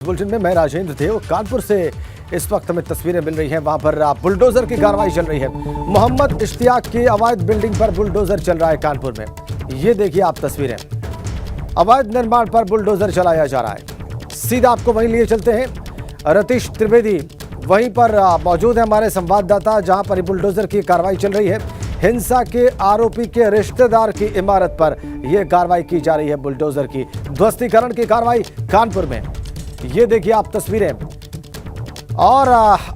Bulletin में मैं राजेंद्र थे। कानपुर से इस वक्त हमें तस्वीरें मिल रही हैं। वहां पर बुलडोजर की कार्रवाई चल रही है। मोहम्मद इश्तियाक की अवैध बिल्डिंग पर बुलडोजर चल रहा है कानपुर में। ये देखिए आप तस्वीरें, अवैध निर्माण पर बुलडोजर चलाया जा रहा है। सीधा आपको वहीं लिए चलते हैं। रतीश त्रिवेदी वहीं पर मौजूद है, हमारे संवाददाता, जहां पर बुलडोजर की कार्रवाई चल रही है। हिंसा के आरोपी के रिश्तेदार की इमारत पर यह कार्रवाई की जा रही है। बुलडोजर की ध्वस्तीकरण की कार्रवाई कानपुर में। ये देखिए आप तस्वीरें, और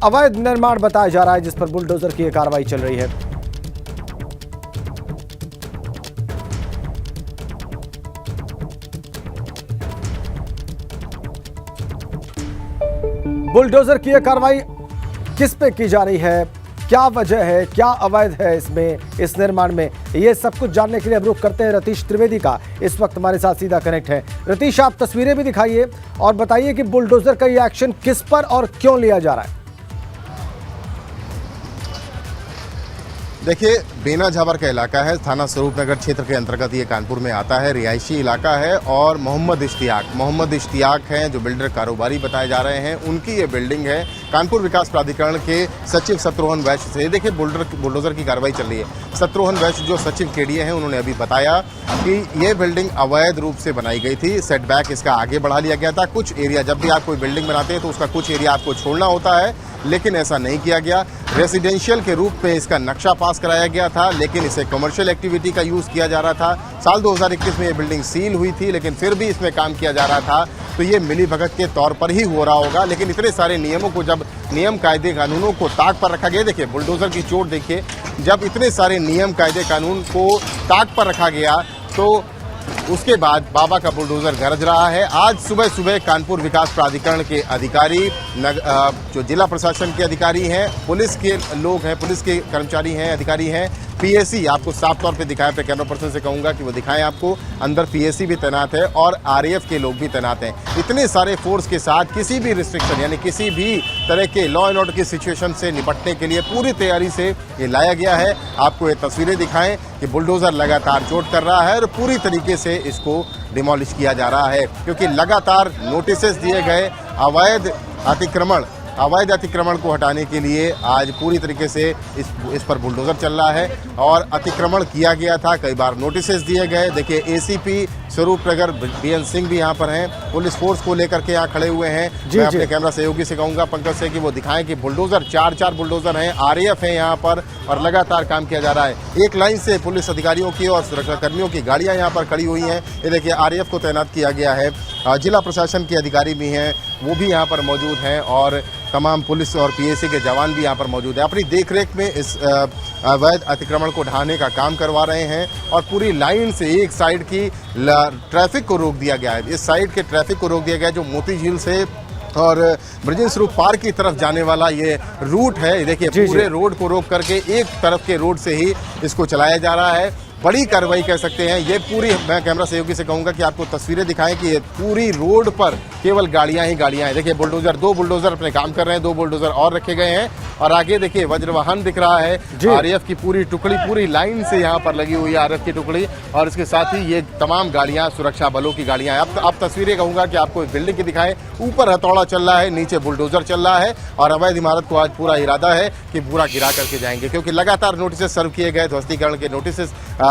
अवैध निर्माण बताया जा रहा है जिस पर बुलडोजर की कार्रवाई चल रही है। बुलडोजर की कार्रवाई किस पे की जा रही है, क्या वजह है, क्या अवैध है इसमें, इस निर्माण में, ये सब कुछ जानने के लिए अब रुख करते हैं रतीश त्रिवेदी का। इस वक्त हमारे साथ सीधा कनेक्ट है। रतीश, आप तस्वीरें भी दिखाइए और बताइए कि बुलडोजर का ये एक्शन किस पर और क्यों लिया जा रहा है। देखिए, बेना झाबर का इलाका है, थाना स्वरूपनगर क्षेत्र के अंतर्गत ये कानपुर में आता है। रिहायशी इलाका है और मोहम्मद इश्तियाक हैं जो बिल्डर कारोबारी बताए जा रहे हैं। उनकी ये बिल्डिंग है। कानपुर विकास प्राधिकरण के सचिव शत्रुघ्न वैश्य से देखिए बुलडोजर की कार्रवाई चल रही है। शत्रुघ्न वैश्य जो सचिव केडीए हैं, उन्होंने अभी बताया कि ये बिल्डिंग अवैध रूप से बनाई गई थी। सेटबैक इसका आगे बढ़ा लिया गया था। कुछ एरिया, जब भी आप कोई बिल्डिंग बनाते हैं तो उसका कुछ एरिया आपको छोड़ना होता है, लेकिन ऐसा नहीं किया गया। रेसिडेंशियल के रूप में इसका नक्शा पास कराया गया था, लेकिन इसे कमर्शियल एक्टिविटी का यूज़ किया जा रहा था। साल 2021 में ये बिल्डिंग सील हुई थी, लेकिन फिर भी इसमें काम किया जा रहा था। तो ये मिलीभगत के तौर पर ही हो रहा होगा, लेकिन इतने सारे नियमों को, जब नियम कायदे कानूनों को ताक पर रखा गया, देखिए बुलडोजर की चोट देखिए, जब इतने सारे नियम कायदे कानून को ताक पर रखा गया तो उसके बाद बाबा का बुलडोजर गरज रहा है। आज सुबह कानपुर विकास प्राधिकरण के अधिकारी, जो जिला प्रशासन के अधिकारी हैं, पुलिस के लोग हैं, पुलिस के कर्मचारी हैं, अधिकारी हैं, पीएसी, आपको साफ तौर पे दिखाएं, अपने कैमरा पर्सन से कहूंगा कि वो दिखाएं आपको, अंदर पीएसी भी तैनात है और आरएएफ के लोग भी तैनात हैं। इतने सारे फोर्स के साथ किसी भी रिस्ट्रिक्शन यानी किसी भी तरह के लॉ एंड ऑर्डर की सिचुएशन से निपटने के लिए पूरी तैयारी से ये लाया गया है। आपको ये तस्वीरें दिखाएं कि बुलडोजर लगातार चोट कर रहा है और पूरी तरीके से इसको डिमोलिश किया जा रहा है, क्योंकि लगातार नोटिसेस दिए गए। अवैध अतिक्रमण को हटाने के लिए आज पूरी तरीके से इस पर बुलडोजर चल रहा है और अतिक्रमण किया गया था। कई बार नोटिसेस दिए गए। देखिए, एसीपी स्वरूपनगर बीएन सिंह भी यहाँ पर हैं, पुलिस फोर्स को लेकर के यहाँ खड़े हुए हैं। मैं अपने कैमरा सहयोगी से कहूँगा, पंकज से, कि वो दिखाएं कि बुलडोजर, चार बुलडोजर हैं, आरएएफ है यहाँ पर और लगातार काम किया जा रहा है। एक लाइन से पुलिस अधिकारियों की और सुरक्षा कर्मियों की गाड़ियाँ यहाँ पर खड़ी हुई हैं। ये देखिए, आरएएफ को तैनात किया गया है। जिला प्रशासन के अधिकारी भी हैं, वो भी यहाँ पर मौजूद हैं और तमाम पुलिस और पीएसी के जवान भी यहाँ पर मौजूद हैं। अपनी देखरेख में इस अवैध अतिक्रमण को ढहाने का काम करवा रहे हैं और पूरी लाइन से एक साइड की ट्रैफिक को रोक दिया गया है। इस साइड के ट्रैफिक को रोक दिया गया है, जो मोती झील से और ब्रजेंद्र स्वरूप पार्क की तरफ जाने वाला ये रूट है। देखिए, पूरे रोड को रोक करके एक तरफ के रोड से ही इसको चलाया जा रहा है। बड़ी कार्रवाई कह सकते हैं ये पूरी। मैं कैमरा सहयोगी से कहूंगा कि आपको तस्वीरें दिखाएं कि ये पूरी रोड पर केवल गाड़ियां ही गाड़ियां हैं। देखिए, बुलडोजर, 2 बुलडोजर अपने काम कर रहे हैं, 2 बुलडोजर और रखे गए हैं और आगे देखिए वज्रवाहन दिख रहा है। आरएएफ की पूरी टुकड़ी पूरी लाइन से यहाँ पर लगी हुई है, आरएएफ की टुकड़ी, और इसके साथ ही ये तमाम गाड़ियां, सुरक्षा बलों की गाड़ियां हैं। अब तस्वीरें कहूंगा कि आपको बिल्डिंग की दिखाएं। ऊपर हथौड़ा चल रहा है, नीचे बुलडोजर चल रहा है और अवैध इमारत को आज पूरा इरादा है कि पूरा गिरा करके जाएंगे, क्योंकि लगातार नोटिस सर्व किए गए। ध्वस्तीकरण के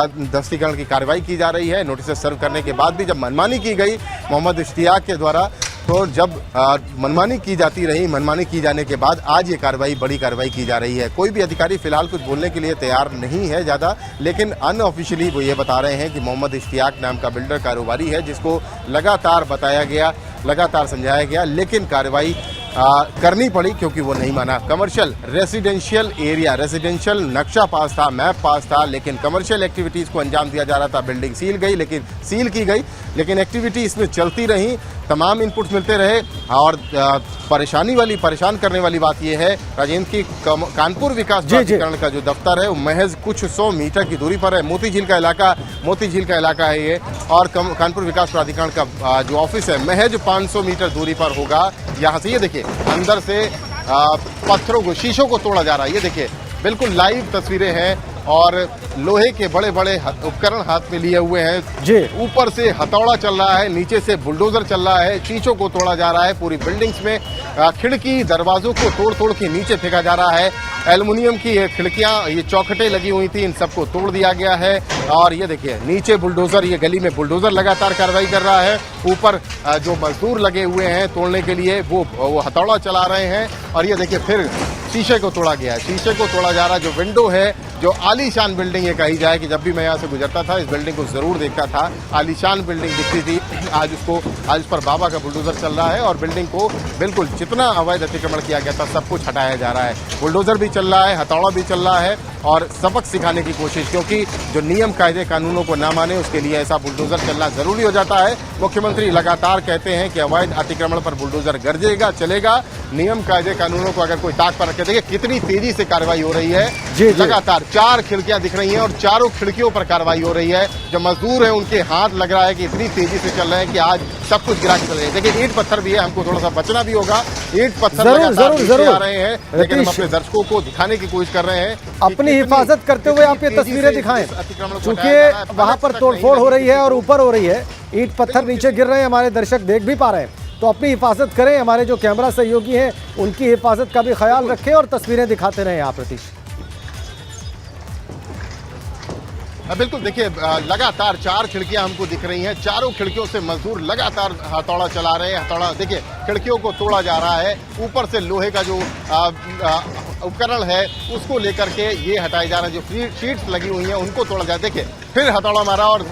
ध्वस्तीकरण की कार्रवाई की जा रही है। नोटिस सर्व करने के बाद भी जब मनमानी की गई मोहम्मद इश्तियाक के द्वारा, तो जब मनमानी की जाती रही, मनमानी की जाने के बाद आज ये कार्रवाई, बड़ी कार्रवाई की जा रही है। कोई भी अधिकारी फिलहाल कुछ बोलने के लिए तैयार नहीं है ज़्यादा, लेकिन अनऑफिशियली वो ये बता रहे हैं कि मोहम्मद इश्तियाक नाम का बिल्डर कारोबारी है, जिसको लगातार बताया गया, लगातार समझाया गया, लेकिन कार्रवाई करनी पड़ी क्योंकि वो नहीं माना। कमर्शियल रेसिडेंशियल एरिया, रेसिडेंशियल नक्शा पास था, मैप पास था, लेकिन कमर्शियल एक्टिविटीज़ को अंजाम दिया जा रहा था। बिल्डिंग सील की गई, लेकिन एक्टिविटी इसमें चलती रही, तमाम इनपुट्स मिलते रहे। और परेशान करने वाली बात यह है राजेंद्र की, कानपुर विकास प्राधिकरण का जो दफ्तर है वो महज कुछ 100 मीटर की दूरी पर है। मोती झील का इलाका है ये, और कानपुर विकास प्राधिकरण का जो ऑफिस है महज 500 मीटर दूरी पर होगा यहाँ से। ये देखिए, अंदर से पत्थरों को, शीशों को तोड़ा जा रहा है। ये देखिए, बिल्कुल लाइव तस्वीरें हैं और लोहे के बड़े बड़े उपकरण हाथ में लिए हुए हैं जी। ऊपर से हथौड़ा चल रहा है, नीचे से बुलडोजर चल रहा है, शीशों को तोड़ा जा रहा है, पूरी बिल्डिंग्स में खिड़की दरवाजों को तोड़ तोड़ के नीचे फेंका जा रहा है। एल्युमिनियम की ये खिड़कियां, ये चौखटें लगी हुई थी, इन सबको तोड़ दिया गया है। और ये देखिए नीचे बुलडोजर, ये गली में बुलडोजर लगातार कार्रवाई कर रहा है। ऊपर जो मजदूर लगे हुए हैं तोड़ने के लिए वो हथौड़ा चला रहे हैं। और ये देखिए फिर शीशे को तोड़ा गया है, शीशे को तोड़ा जा रहा है। जो विंडो है, जो आलीशान बिल्डिंग ये कही जाए कि जब भी मैं यहाँ से गुजरता था इस बिल्डिंग को जरूर देखता था, आलीशान बिल्डिंग दिखती थी, आज उस पर बाबा का बुलडोजर चल रहा है और बिल्डिंग को बिल्कुल जितना अवैध अतिक्रमण किया गया था सब कुछ हटाया जा रहा है। बुलडोजर भी चल रहा है, हथौड़ा भी चल रहा है और सबक सिखाने की कोशिश, क्योंकि जो नियम कायदे कानूनों को ना माने उसके लिए ऐसा बुलडोजर चलना जरूरी हो जाता है। मुख्यमंत्री लगातार कहते हैं कि अवैध अतिक्रमण पर बुलडोजर गरजेगा, चलेगा। नियम कायदे कानूनों को अगर कोई ताक पर रखे, देखिए कितनी तेजी से कार्रवाई हो रही है। लगातार 4 खिड़कियां दिख रही हैं और चारों खिड़कियों पर कार्रवाई हो रही है। जो मजदूर हैं उनके हाथ लग रहा है कि इतनी तेजी से चल रहे हैं कि आज सब कुछ गिरा के चल रहे हैं। देखिए ईंट पत्थर भी है, हमको थोड़ा सा बचना भी होगा। ईंट पत्थर लगातार आ रहे हैं, लेकिन हम अपने दर्शकों को दिखाने की कोशिश कर रहे हैं। अपनी हिफाजत करते हुए आप ये तस्वीरें दिखाएं, क्योंकि वहां पर तोड़फोड़ हो रही है और ऊपर हो रही है, ईंट पत्थर नीचे गिर रहे हैं, हमारे दर्शक देख भी पा रहे हैं। तो अपनी हिफाजत करें, हमारे जो कैमरा सहयोगी हैं उनकी हिफाजत का भी ख्याल रखें और तस्वीरें दिखाते रहें आप प्रतीश। बिल्कुल, देखिए लगातार 4 खिड़कियां हमको दिख रही हैं, चारों खिड़कियों से मजदूर लगातार हथौड़ा चला रहे हैं। हथौड़ा देखिए खिड़कियों को तोड़ा जा रहा है, ऊपर से लोहे का जो उपकरण है उसको लेकर के ये हटाए जा रहे हैं। जो शीट्स लगी हुई हैं उनको तोड़ा जा रहा है। देखिए फिर हथौड़ा मारा और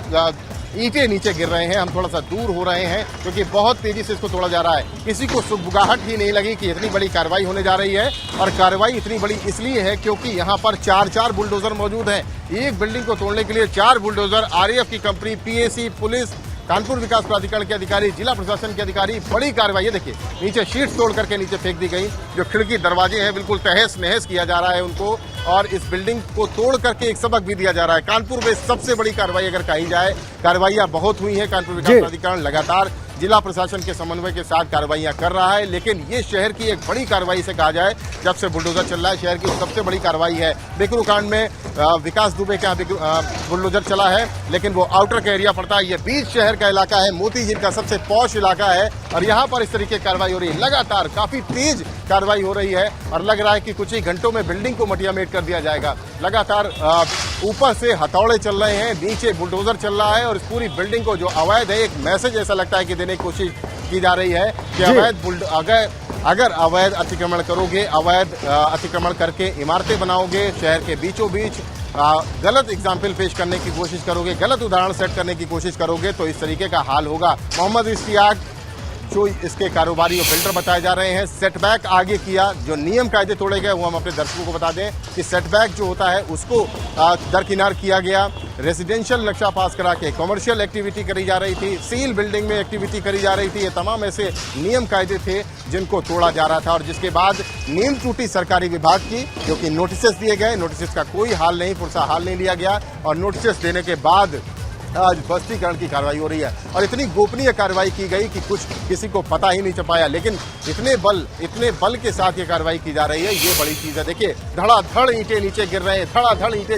ईंटें नीचे गिर रहे हैं। हम थोड़ा सा दूर हो रहे हैं क्योंकि बहुत तेजी से इसको तोड़ा जा रहा है। किसी को सुगबुगाहट ही नहीं लगी कि इतनी बड़ी कार्रवाई होने जा रही है। और कार्रवाई इतनी बड़ी इसलिए है क्योंकि यहाँ पर 4 बुलडोजर मौजूद हैं। एक बिल्डिंग को तोड़ने के लिए 4 बुलडोजर, आरएएफ की कंपनी, पीएसी, पुलिस, कानपुर विकास प्राधिकरण के अधिकारी, जिला प्रशासन के अधिकारी, बड़ी कार्रवाई है। देखिए नीचे शीट्स तोड़ करके नीचे फेंक दी गई। जो खिड़की दरवाजे हैं बिल्कुल तहस नहस किया जा रहा है उनको, और इस बिल्डिंग को तोड़ करके एक सबक भी दिया जा रहा है। कानपुर में सबसे बड़ी कार्रवाई अगर कही जाए, कार्रवाइयां बहुत हुई हैं। कानपुर विकास प्राधिकरण लगातार जिला प्रशासन के समन्वय के साथ कार्रवाइयां कर रहा है, लेकिन ये शहर की एक बड़ी कार्रवाई से कहा जाए, जब से बुलडोजर चल रहा है शहर की सबसे बड़ी कार्रवाई है। बिकरू कांड में विकास दुबे का बुलडोजर चला है, लेकिन वो आउटर का एरिया पड़ता है, ये बीच शहर का इलाका है, मोती झील का सबसे पॉश इलाका है, और यहाँ पर इस तरीके की कार्रवाई हो रही है। लगातार काफी तेज कार्रवाई हो रही है और लग रहा है कि कुछ ही घंटों में बिल्डिंग को मटियामेट कर दिया जाएगा। लगातार ऊपर से हथौड़े चल रहे हैं, नीचे बुलडोजर चल रहा है और इस पूरी बिल्डिंग को जो अवैध है, एक मैसेज ऐसा लगता है कि देने की कोशिश की जा रही है कि अगर अवैध अतिक्रमण करोगे, अवैध अतिक्रमण करके इमारतें बनाओगे, शहर के बीचों बीच गलत एग्जाम्पल पेश करने की कोशिश करोगे, गलत उदाहरण सेट करने की कोशिश करोगे, तो इस तरीके का हाल होगा। मोहम्मद इश्तियाक जो इसके कारोबारी और बिल्डर बताए जा रहे हैं, सेटबैक आगे किया, जो नियम कायदे तोड़े गए वो हम अपने दर्शकों को बता दें कि सेटबैक जो होता है उसको दरकिनार किया गया। रेजिडेंशियल नक्शा पास करा के कमर्शियल एक्टिविटी करी जा रही थी, सील बिल्डिंग में एक्टिविटी करी जा रही थी। ये तमाम ऐसे नियम कायदे थे जिनको तोड़ा जा रहा था, और जिसके बाद नींद टूटी सरकारी विभाग की, क्योंकि नोटिस दिए गए, नोटिस का कोई हाल नहीं, पुरसा हाल नहीं लिया गया, और नोटिस देने के बाद आज बस्तीकरण की कार्रवाई हो रही है। और इतनी गोपनीय कार्रवाई की गई कि कुछ किसी को पता ही नहीं चपाया, लेकिन इतने बल के साथ ये कार्रवाई की जा रही है, ये बड़ी चीज है। देखिए धड़ाधड़ ईंटें नीचे गिर रहे हैं, धड़ाधड़ ईंटें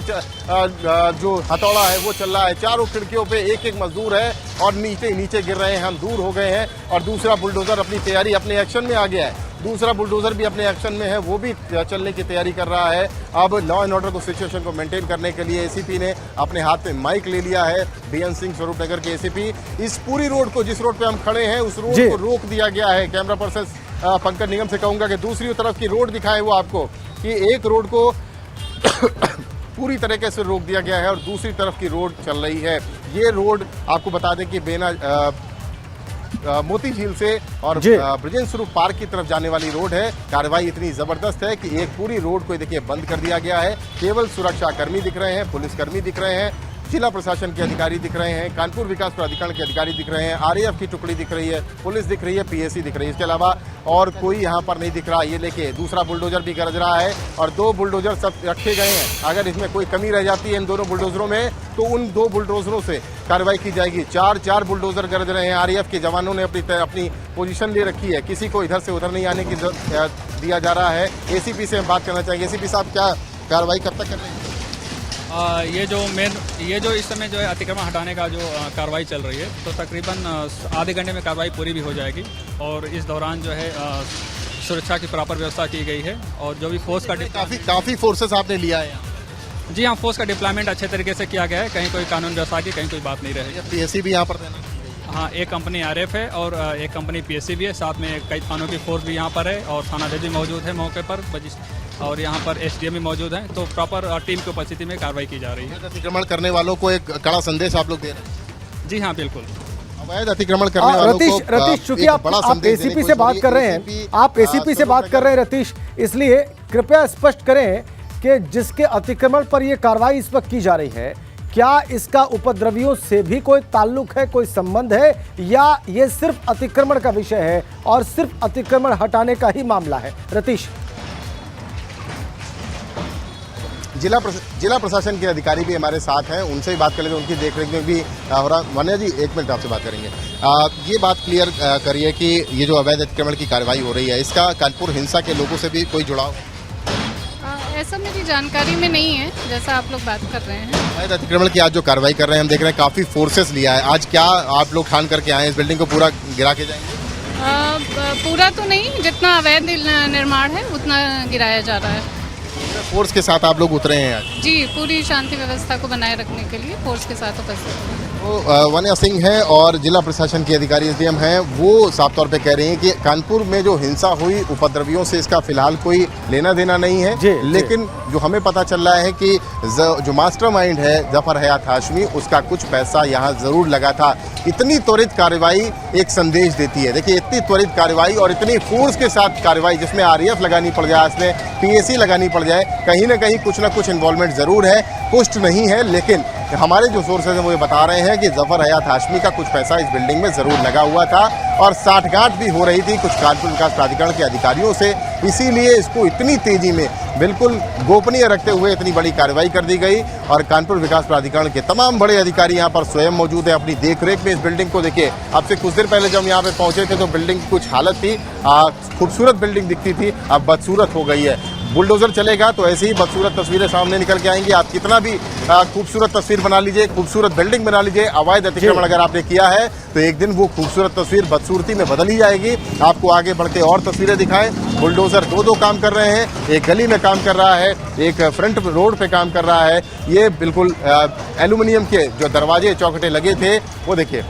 जो हथौड़ा है वो चल रहा है। चारों खिड़कियों पे एक मजदूर है और नीचे गिर रहे हैं। हम दूर हो गए हैं और दूसरा बुलडोजर अपनी तैयारी, अपने एक्शन में आ गया है। दूसरा बुलडोजर भी अपने एक्शन में है, वो भी चलने की तैयारी कर रहा है। अब लॉ एंड ऑर्डर को, सिचुएशन को मेंटेन करने के लिए एसीपी ने अपने हाथ में माइक ले लिया है। बीएन सिंह स्वरूप नगर के एसीपी, इस पूरी रोड को, जिस रोड पे हम खड़े हैं उस रोड को रोक दिया गया है। कैमरा पर्सन पंकज निगम से कहूंगा कि दूसरी तरफ की रोड दिखाए वो आपको, कि एक रोड को पूरी तरीके से रोक दिया गया है और दूसरी तरफ की रोड चल रही है। ये रोड आपको बता दें कि मोती झील से और ब्रिजेश स्वरूप पार्क की तरफ जाने वाली रोड है। कार्रवाई इतनी जबरदस्त है कि एक पूरी रोड को देखिए बंद कर दिया गया है। केवल सुरक्षा कर्मी दिख रहे हैं, पुलिसकर्मी दिख रहे हैं, जिला प्रशासन के अधिकारी दिख रहे हैं, कानपुर विकास प्राधिकरण के अधिकारी दिख रहे हैं, आरएएफ की टुकड़ी दिख रही है, पुलिस दिख रही है, पीएसी दिख रही है। इसके अलावा और कोई यहाँ पर नहीं दिख रहा। ये देखिए दूसरा बुलडोजर भी गरज रहा है और 2 बुलडोजर सब रखे गए हैं। अगर इसमें कोई कमी रह जाती है इन दोनों बुलडोजरों में, तो उन 2 बुलडोजरों से कार्रवाई की जाएगी। 4 बुलडोजर गरज रहे हैं। आरएएफ के जवानों ने अपनी पोजीशन ले रखी है, किसी को इधर से उधर नहीं आने की दिया जा रहा है। एसीपी से हम बात करना चाहेंगे। एसीपी साहब, क्या कार्रवाई कब तक कर रहे हैं? ये जो इस समय जो है अतिक्रमण हटाने का जो कार्रवाई चल रही है, तो तकरीबन आधे घंटे में कार्रवाई पूरी भी हो जाएगी। और इस दौरान जो है सुरक्षा की प्रॉपर व्यवस्था की गई है। और जो भी फोर्स का काफी फोर्सेस आपने लिया है। जी हाँ, फोर्स का डिप्लॉयमेंट अच्छे तरीके से किया गया है। कहीं कोई कानून व्यवस्था की कहीं कोई बात नहीं रहेगी। पीएससी भी यहाँ पर देना। हाँ, एक कंपनी आरएफ है और एक कंपनी पीएससी भी है। साथ में कई थानों की फोर्स भी यहाँ पर है और थाना जज भी मौजूद है मौके पर, और यहाँ पर एसडीएम भी मौजूद है। तो प्रॉपर टीम की उपस्थिति में कार्रवाई की जा रही है। अतिक्रमण करने वालों को एक कड़ा संदेश आप लोग दे रहे हैं। जी हाँ, बिल्कुल। अवैध अतिक्रमण करने वालों को रतीश, चूंकि आप एसीपी से बात कर रहे हैं, आप एसीपी से बात कर रहे हैं रतीश, इसलिए कृपया स्पष्ट करें कि जिसके अतिक्रमण पर यह कार्रवाई इस वक्त की जा रही है, क्या इसका उपद्रवियों से भी कोई ताल्लुक है, कोई संबंध है, या ये सिर्फ अतिक्रमण का विषय है और सिर्फ अतिक्रमण हटाने का ही मामला है? रतीश। जिला प्रशासन के अधिकारी भी हमारे साथ हैं, उनसे भी बात कर लेते हैं। उनकी देखरेख में भी हो रहा। वन्या जी, एक मिनट आपसे बात करेंगे। ये बात क्लियर करिए कि ये जो अवैध अतिक्रमण की कार्रवाई हो रही है, इसका कानपुर हिंसा के लोगों से भी कोई जुड़ाव? ऐसा मेरी जानकारी में नहीं है, जैसा आप लोग बात कर रहे हैं। अवैध अतिक्रमण की आज जो कार्रवाई कर रहे हैं, हम देख रहे हैं काफी फोर्सेस लिया है। आज क्या आप लोग ठान करके आए, इस बिल्डिंग को पूरा गिरा के जाएंगे? पूरा तो नहीं, जितना अवैध निर्माण है उतना गिराया जा रहा है। फोर्स के साथ आप लोग उतरे हैं आज? जी, पूरी शांति व्यवस्था को बनाए रखने के लिए फोर्स के साथ उपस्थित हैं। तो वन्या सिंह हैं और जिला प्रशासन की अधिकारी एसडीएम हैं, वो साफ तौर पे कह रहे हैं कि कानपुर में जो हिंसा हुई, उपद्रवियों से इसका फिलहाल कोई लेना देना नहीं है। लेकिन जो हमें पता चल रहा है कि जो मास्टरमाइंड है जफर हयात हाशमी, उसका कुछ पैसा यहाँ जरूर लगा था। इतनी त्वरित कार्रवाई एक संदेश देती है। देखिए, इतनी त्वरित कार्रवाई और इतनी फोर्स के साथ कार्रवाई, जिसमें आरएएफ लगानी पड़ जाए, इसमें पीएसी लगानी पड़ जाए, कहीं ना कहीं कुछ ना कुछ इन्वॉल्वमेंट जरूर है। पुष्ट नहीं है, लेकिन हमारे जो सोर्सेज हैं वो ये बता रहे हैं कि जफर हयात हाशमी का कुछ पैसा इस बिल्डिंग में जरूर लगा हुआ था और साठगांठ भी हो रही थी कुछ कानपुर विकास प्राधिकरण के अधिकारियों से। इसीलिए इसको इतनी तेजी में बिल्कुल गोपनीय रखते हुए इतनी बड़ी कार्रवाई कर दी गई। और कानपुर विकास प्राधिकरण के तमाम बड़े अधिकारी यहाँ पर स्वयं मौजूद है अपनी देखरेख में इस बिल्डिंग को। देखिए, अब से कुछ देर पहले जब हम यहाँ पे पहुंचे थे तो बिल्डिंग की कुछ हालत थी, खूबसूरत बिल्डिंग दिखती थी, अब बदसूरत हो गई है। बुलडोजर चलेगा तो ऐसी ही बदसूरत तस्वीरें सामने निकल के आएंगी। आप कितना भी खूबसूरत तस्वीर बना लीजिए, खूबसूरत बिल्डिंग बना लीजिए, अवैध अतिक्रमण अगर आपने किया है तो एक दिन वो खूबसूरत तस्वीर बदसूरती में बदल ही जाएगी। आपको आगे बढ़ के और तस्वीरें दिखाएं। बुलडोजर दो काम कर रहे हैं, एक गली में काम कर रहा है, एक फ्रंट रोड पे काम कर रहा है। ये बिल्कुल एल्यूमिनियम के जो दरवाजे चौखटे लगे थे वो देखिए,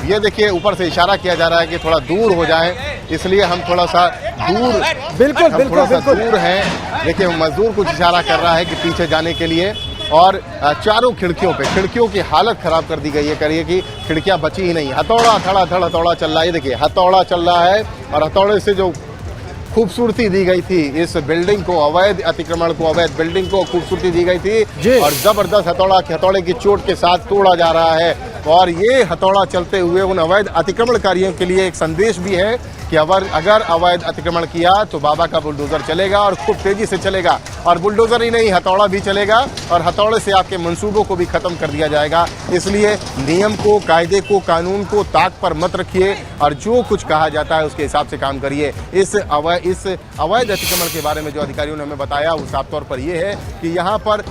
ये देखिए ऊपर से इशारा किया जा रहा है कि थोड़ा दूर हो जाए, इसलिए हम थोड़ा सा दूर दूर हैं। देखिए, मजदूर कुछ इशारा कर रहा है कि पीछे जाने के लिए। और चारों खिड़कियों की हालत खराब कर दी गई है। करिए कि खिड़कियां बची ही नहीं। हथौड़ा हथौड़ा चल रहा है। ये देखिए, हथौड़ा चल रहा है और हथौड़े से जो खूबसूरती दी गई थी इस बिल्डिंग को, अवैध अतिक्रमण को, अवैध बिल्डिंग को खूबसूरती दी गई थी और जबरदस्त हथौड़े की चोट के साथ तोड़ा जा रहा है। और ये हथौड़ा चलते हुए उन अवैध अतिक्रमणकारियों के लिए एक संदेश भी है कि अगर अवैध अतिक्रमण किया तो बाबा का बुलडोजर चलेगा और खूब तेजी से चलेगा। और बुलडोजर ही नहीं, हथौड़ा भी चलेगा और हथौड़े से आपके मंसूबों को भी खत्म कर दिया जाएगा। इसलिए नियम को, कायदे को, कानून को ताक पर मत रखिए और जो कुछ कहा जाता है उसके हिसाब से काम करिए। इस अवैध अतिक्रमण के बारे में जो अधिकारियों ने हमें बताया वो साफ तौर पर यह है कि यहाँ पर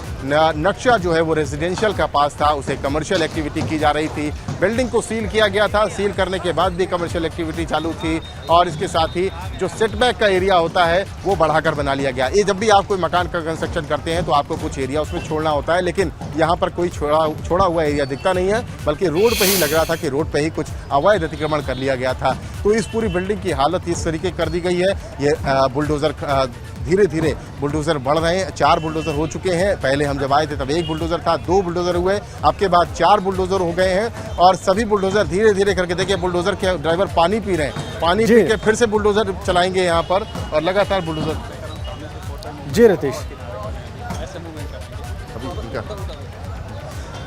नक्शा जो है वो रेजिडेंशियल का पास था, उसे कमर्शियल एक्टिविटी की जा रही थी। बिल्डिंग को सील किया गया था, सील करने के बाद भी कमर्शियल एक्टिविटी चालू थी और इसके साथ ही जो सेटबैक का एरिया होता है वो बढ़ाकर बना लिया गया। ये जब भी आप कोई मकान का कंस्ट्रक्शन करते हैं तो आपको कुछ एरिया उसमें छोड़ना होता है, लेकिन यहाँ पर कोई छोड़ा हुआ एरिया दिखता नहीं है, बल्कि रोड पे ही लग रहा था कि रोड पे ही कुछ अवैध अतिक्रमण कर लिया गया था। तो इस पूरी बिल्डिंग की हालत इस तरीके कर दी गई है। ये बुलडोजर धीरे धीरे बुलडोजर बढ़ रहे हैं। 4 बुलडोजर हो चुके हैं। पहले हम जब आए थे तब 1 बुलडोजर था, 2 बुलडोजर हुए, आपके बाद 4 बुलडोजर हो गए हैं। और सभी बुलडोजर धीरे धीरे करके, देखिए बुलडोजर के ड्राइवर पानी पी रहे हैं, पानी पी के फिर से बुलडोजर चलाएंगे यहाँ पर और लगातार बुलडोजर। जी रतीश,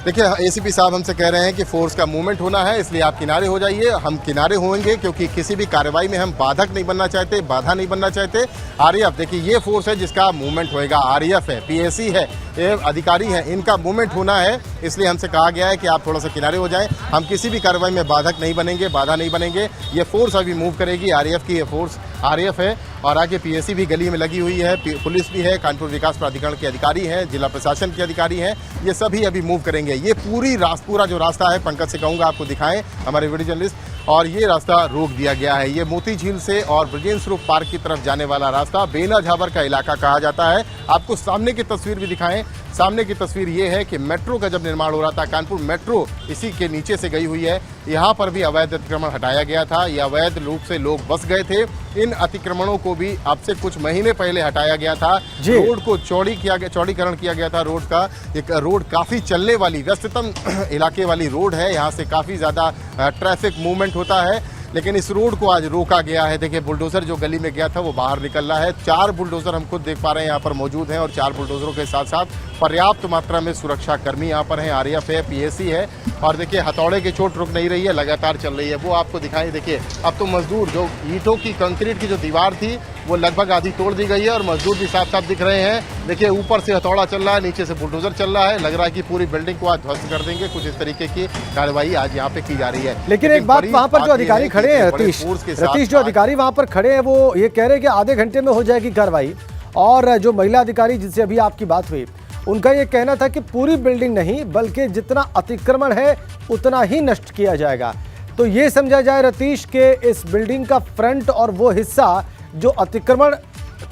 देखिए, एसीपी साहब हमसे कह रहे हैं कि फोर्स का मूवमेंट होना है, इसलिए आप किनारे हो जाइए। हम किनारे होंगे क्योंकि किसी भी कार्रवाई में हम बाधक नहीं बनना चाहते, बाधा नहीं बनना चाहते। आरएएफ, देखिए ये फोर्स है जिसका मूवमेंट होएगा, आरएएफ है, पीएसी है, ये अधिकारी हैं, इनका मूवमेंट होना है। इसलिए हमसे कहा गया है कि आप थोड़ा सा किनारे हो जाएं। हम किसी भी कार्रवाई में बाधक नहीं बनेंगे, बाधा नहीं बनेंगे। ये फोर्स अभी मूव करेगी, आरएएफ की ये फोर्स आरएएफ है और आगे पीएसी भी गली में लगी हुई है, पुलिस भी है, कानपुर विकास प्राधिकरण के अधिकारी हैं, जिला प्रशासन के अधिकारी हैं, ये सभी अभी मूव करेंगे। ये पूरा जो रास्ता है, पंकज से कहूँगा आपको दिखाएं हमारे वीडियो जर्नलिस्ट, और ये रास्ता रोक दिया गया है। ये मोती झील से और ब्रजेंद्र स्वरूप पार्क की तरफ जाने वाला रास्ता बेना झाबर का इलाका कहा जाता है। आपको सामने की तस्वीर भी दिखाएं। सामने की तस्वीर ये है कि मेट्रो का जब निर्माण हो रहा था, कानपुर मेट्रो इसी के नीचे से गई हुई है। यहाँ पर भी अवैध अतिक्रमण हटाया गया था। ये अवैध रूप से लोग बस गए थे। इन अतिक्रमणों को भी अब से कुछ महीने पहले हटाया गया था। रोड को चौड़ीकरण किया गया था। रोड का एक रोड काफी चलने वाली व्यस्ततम इलाके वाली रोड है। यहाँ से काफी ज्यादा ट्रैफिक मूवमेंट होता है, लेकिन इस रोड को आज रोका गया है। देखिए, बुलडोजर जो गली में गया था वो बाहर निकल रहा है। 4 बुलडोजर हम खुद देख पा रहे हैं यहाँ पर मौजूद हैं और 4 बुलडोजरों के साथ साथ पर्याप्त मात्रा में सुरक्षा कर्मी यहाँ पर हैं। आरएएफ है, पीएसी है, और देखिए हथौड़े की चोट रुक नहीं रही है, लगातार चल रही है। वो आपको दिखाई, देखिए अब तो मजदूर जो ईंटों की कंक्रीट की जो दीवार थी वो लगभग आधी तोड़ दी गई है और मजदूर भी साफ साफ दिख रहे हैं। देखिए, ऊपर से हथौड़ा चल रहा है, नीचे से बुलडोजर चल रहा है। लग रहा है कि पूरी बिल्डिंग को आज ध्वस्त कर देंगे। कुछ इस तरीके की कार्रवाई आज यहाँ पे की जा रही है। लेकिन एक बात, वहाँ पर जो अधिकारी खड़े हैं रतीश जो अधिकारी वहाँ पर खड़े हैं वो ये कह रहे हैं कि आधे घंटे में हो जाएगी कार्रवाई, और जो महिला अधिकारी जिनसे अभी आपकी बात हुई उनका ये कहना था कि पूरी बिल्डिंग नहीं बल्कि जितना अतिक्रमण है उतना ही नष्ट किया जाएगा। तो ये समझा जाए रतीश के इस बिल्डिंग का फ्रंट और वो हिस्सा जो अतिक्रमण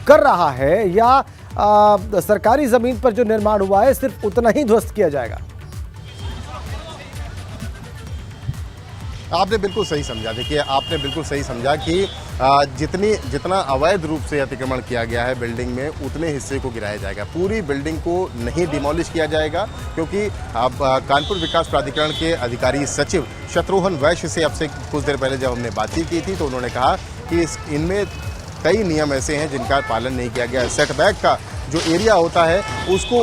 कर रहा है या सरकारी जमीन पर जो निर्माण हुआ है सिर्फ उतना ही ध्वस्त किया जाएगा। आपने बिल्कुल सही समझा। देखिए, आपने बिल्कुल सही समझा कि जितना अवैध रूप से अतिक्रमण किया गया है बिल्डिंग में, उतने हिस्से को गिराया जाएगा। पूरी बिल्डिंग को नहीं डिमोलिश किया जाएगा, क्योंकि अब कानपुर विकास प्राधिकरण के अधिकारी सचिव शत्रुघ्न वैश्य से अब से कुछ देर पहले जब हमने बातचीत की थी तो उन्होंने कहा कि इनमें कई नियम ऐसे हैं जिनका पालन नहीं किया गया। सेटबैक का जो एरिया होता है उसको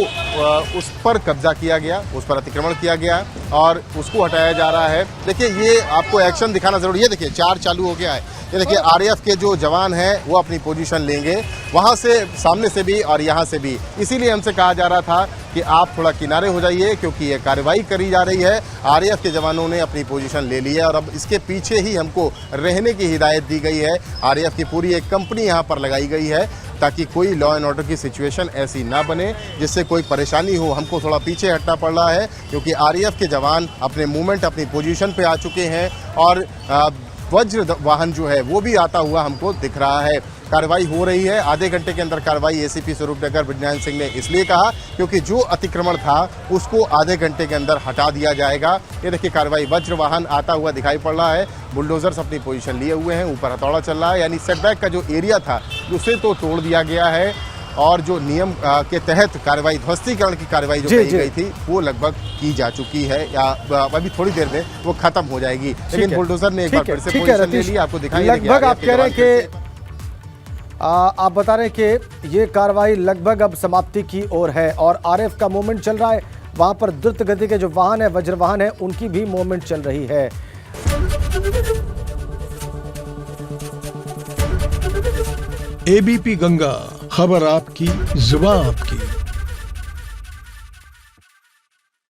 उस पर कब्जा किया गया, उस पर अतिक्रमण किया गया और उसको हटाया जा रहा है। देखिए, ये आपको एक्शन दिखाना जरूरी है। देखिए, 4 चालू हो गया है। ये देखिए, आरएएफ के जो जवान हैं वो अपनी पोजीशन लेंगे, वहां से सामने से भी और यहां से भी। इसीलिए हमसे कहा जा रहा था कि आप थोड़ा किनारे हो जाइए, क्योंकि ये कार्रवाई करी जा रही है। आरएएफ के जवानों ने अपनी पोजीशन ले ली है और अब इसके पीछे ही हमको रहने की हिदायत दी गई है। आरएएफ की पूरी एक कंपनी यहाँ पर लगाई गई है ताकि कोई लॉ एंड ऑर्डर की सिचुएशन ऐसी ना बने जिससे कोई परेशानी हो। हमको थोड़ा पीछे हटना पड़ रहा है क्योंकि आरएएफ के जवान अपने मूवमेंट, अपनी पोजीशन पे आ चुके हैं और वज्र वाहन जो है वो भी आता हुआ हमको दिख रहा है। कार्रवाई हो रही है। आधे घंटे के अंदर कार्रवाई एसीपी स्वरूपनगर ब्रजनारायण सिंह ने इसलिए कहा क्योंकि जो अतिक्रमण था उसको आधे घंटे के अंदर हटा दिया जाएगा। ये देखिए, कार्रवाई, वज्र वाहन आता हुआ दिखाई पड़ रहा है। बुलडोजर्स अपनी पोजीशन लिए हुए हैं, ऊपर हथौड़ा चल रहा है, यानी सेटबैक का जो एरिया था उसे तो तोड़ दिया गया है और जो नियम के तहत कार्रवाई, ध्वस्तीकरण की कार्रवाई जो की गई थी वो लगभग की जा चुकी है या अभी थोड़ी देर में वो खत्म हो जाएगी। लेकिन बुलडोजर ने एक बार फिर से पोजीशन ले ली। आपको दिखाई लगभग आप कह रहे हैं कि आप बता रहे हैं कि ये कार्रवाई लगभग अब समाप्ति की ओर है और आरएएफ का मूवमेंट चल रहा है। वहां पर द्रुत गति के जो वाहन है, वज्र वाहन है, उनकी भी मूवमेंट चल रही है। एबीपी गंगा, खबर आपकी, जुबान आपकी।